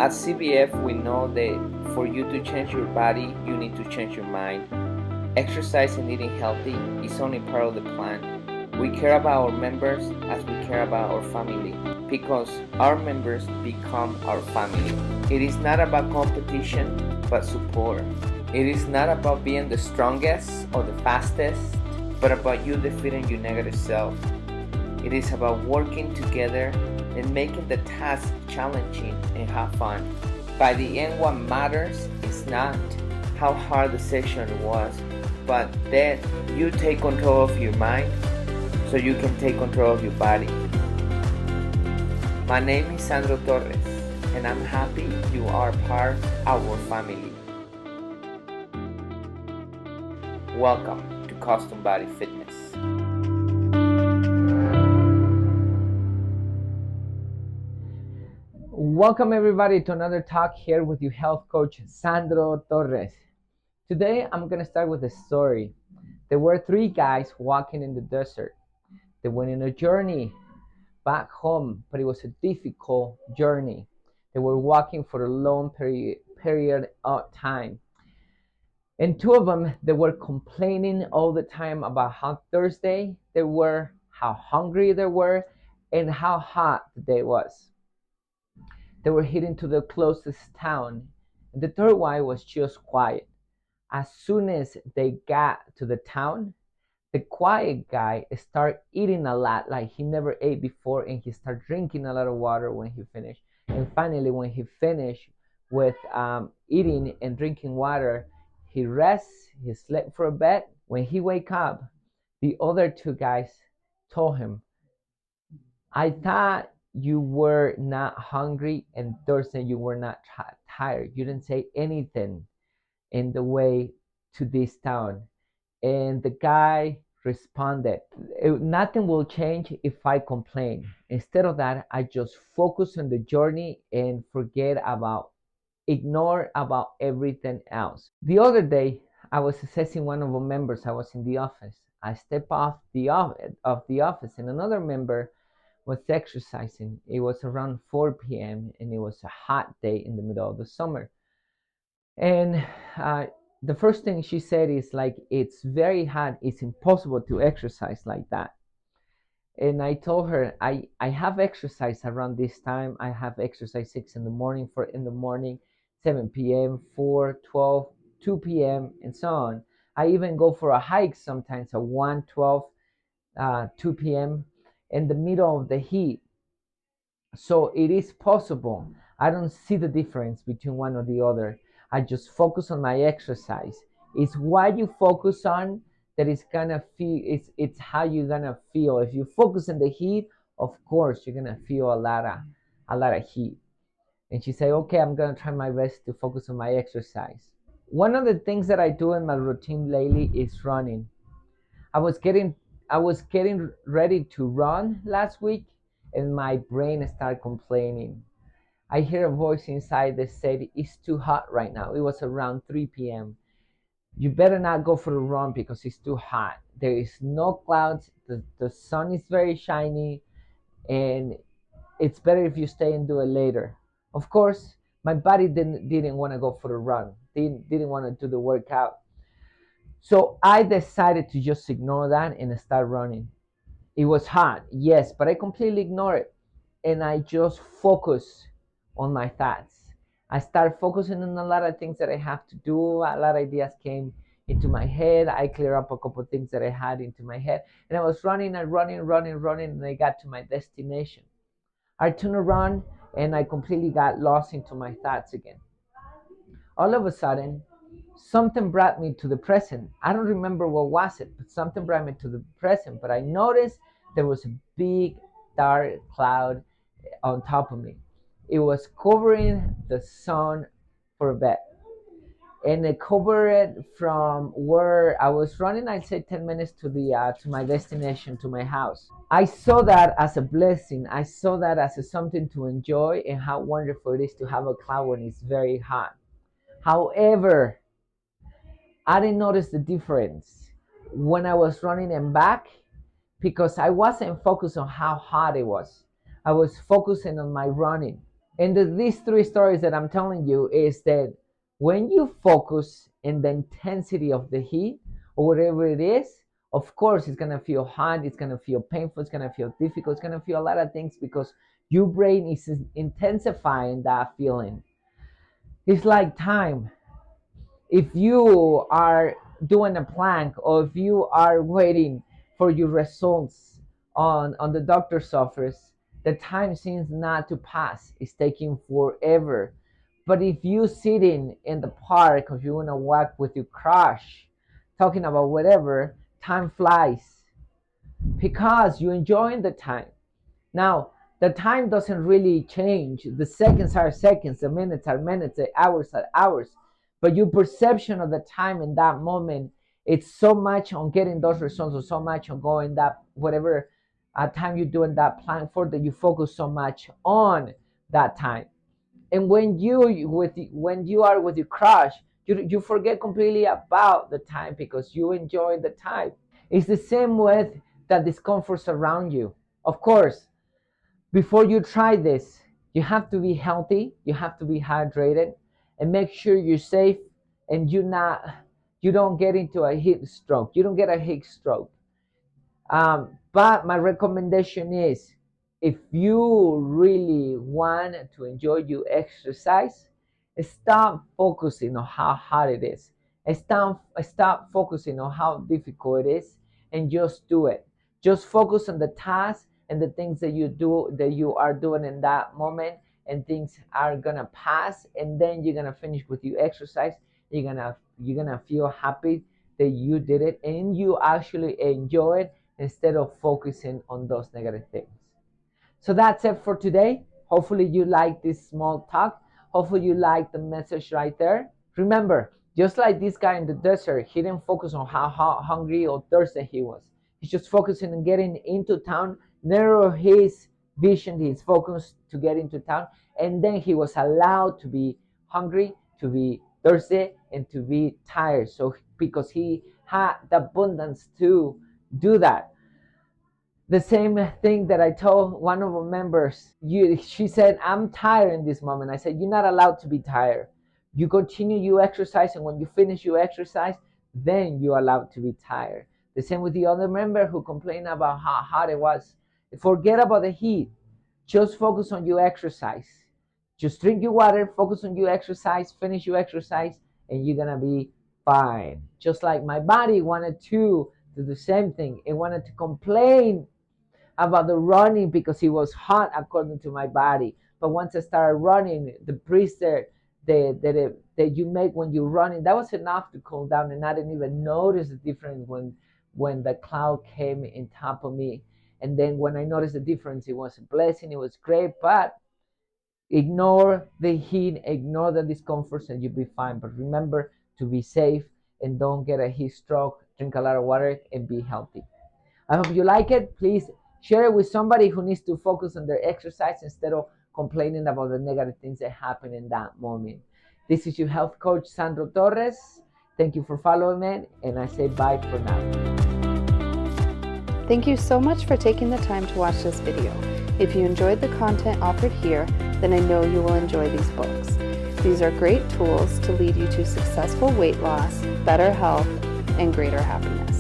At CBF, we know that for you to change your body, you need to change your mind. Exercise and eating healthy is only part of the plan. We care about our members as we care about our family because our members become our family. It is not about competition, but support. It is not about being the strongest or the fastest, but about you defeating your negative self. It is about working together and making the task challenging and have fun. By the end, what matters is not how hard the session was, but that you take control of your mind so you can take control of your body. My name is Sandro Torres, and I'm happy you are part of our family. Welcome to Custom Body Fitness. Welcome everybody to another talk here with your health coach Sandro Torres. Today I'm going to start with a story. There were three guys walking in the desert. They went on a journey back home, but it was a difficult journey. They were walking for a long period of time. And two of them, they were complaining all the time about how thirsty they were, how hungry they were, and how hot the day was. They were heading to the closest town. The third one was just quiet. As soon as they got to the town, the quiet guy started eating a lot like he never ate before, and he started drinking a lot of water when he finished. And finally, when he finished with eating and drinking water, he rests, he slept for a bit. When he wake up, the other two guys told him, I thought you were not hungry and thirsty, you were not tired. You didn't say anything in the way to this town. And the guy responded, nothing will change if I complain. Instead of that, I just focus on the journey and ignore about everything else. The other day, I was assessing one of the members. I was in the office. I stepped off the office, and another member was exercising. It was around 4 p.m. and it was a hot day in the middle of the summer. And the first thing she said is like, it's very hot. It's impossible to exercise like that. And I told her, I have exercise around this time. I have exercise 6 in the morning, 4 in the morning, 7 p.m., 4, 12, 2 p.m., and so on. I even go for a hike sometimes at 1, 12, 2 p.m. in the middle of the heat. So it is possible. I don't see the difference between one or the other. I just focus on my exercise. It's what you focus on that is gonna feel. It's how you're gonna feel. If you focus on the heat, of course you're gonna feel a lot of heat. And she said, okay, I'm gonna try my best to focus on my exercise. One of the things that I do in my routine lately is running. I was getting ready to run last week, and my brain started complaining. I hear a voice inside that said, it's too hot right now. It was around 3 p.m. You better not go for a run because it's too hot. There is no clouds. The sun is very shiny, and it's better if you stay and do it later. Of course, my body didn't want to go for the run. Didn't want to do the workout. So I decided to just ignore that and start running. It was hot, yes, but I completely ignored it. And I just focus on my thoughts. I started focusing on a lot of things that I have to do. A lot of ideas came into my head. I cleared up a couple of things that I had into my head. And I was running and running, and I got to my destination. I turned around and I completely got lost into my thoughts again. All of a sudden, something brought me to the present. I don't remember what was it, but something brought me to the present. But I noticed there was a big dark cloud on top of me. It was covering the sun for a bit. And it covered it from where I was running. I'd say 10 minutes to my destination, to my house. I saw that as a blessing. I saw that as something to enjoy, and how wonderful it is to have a cloud when it's very hot. However, I didn't notice the difference when I was running and back, because I wasn't focused on how hot it was. I was focusing on my running. And these three stories that I'm telling you is that when you focus in the intensity of the heat or whatever it is, of course, it's going to feel hot, it's going to feel painful, it's going to feel difficult, it's going to feel a lot of things because your brain is intensifying that feeling. It's like time. If you are doing a plank or if you are waiting for your results on the doctor's office, the time seems not to pass. It's taking forever. But if you sitting in the park or you want to walk with your crush talking about whatever, time flies because you're enjoying the time. Now, the time doesn't really change. The seconds are seconds, the minutes are minutes, the hours are hours. But your perception of the time in that moment, it's so much on getting those results or so much on going that whatever time you're doing that plan for that you focus so much on that time. And when you are with your crush, you forget completely about the time because you enjoy the time. It's the same with the discomforts around you. Of course, before you try this, you have to be healthy, you have to be hydrated, and make sure you're safe and you don't get into a heat stroke. You don't get a heat stroke. But my recommendation is if you really want to enjoy your exercise, stop focusing on how hard it is. Stop focusing on how difficult it is and just do it. Just focus on the task and the things that you are doing in that moment, and things are gonna pass, and then you're gonna finish with your exercise. You're gonna feel happy that you did it and you actually enjoy it instead of focusing on those negative things. So that's it for today. Hopefully you like this small talk. Hopefully you like the message right there. Remember, just like this guy in the desert, he didn't focus on how hungry or thirsty he was. He's just focusing on getting into town, narrow his vision, his focus to get into town, and then he was allowed to be hungry, to be thirsty, and to be tired. So because he had the abundance to do that. The same thing that I told one of our members. She said, I'm tired in this moment. I said, you're not allowed to be tired. You continue your exercise, and when you finish your exercise, then you're allowed to be tired. The same with the other member who complained about how hot it was. Forget about the heat. Just focus on your exercise. Just drink your water, focus on your exercise, finish your exercise, and you're going to be fine. Just like my body wanted to do the same thing. It wanted to complain about the running because it was hot according to my body. But once I started running, the breeze that you make when you're running, that was enough to cool down, and I didn't even notice the difference when the cloud came in top of me. And then when I noticed the difference, it was a blessing, it was great. But ignore the heat, ignore the discomforts, and you'll be fine. But remember to be safe and don't get a heat stroke. Drink a lot of water and be healthy. I hope you like it. Please share it with somebody who needs to focus on their exercise instead of complaining about the negative things that happen in that moment. This is your health coach, Sandro Torres. Thank you for following me, and I say bye for now. Thank you so much for taking the time to watch this video. If you enjoyed the content offered here, then I know you will enjoy these books. These are great tools to lead you to successful weight loss, better health, and greater happiness.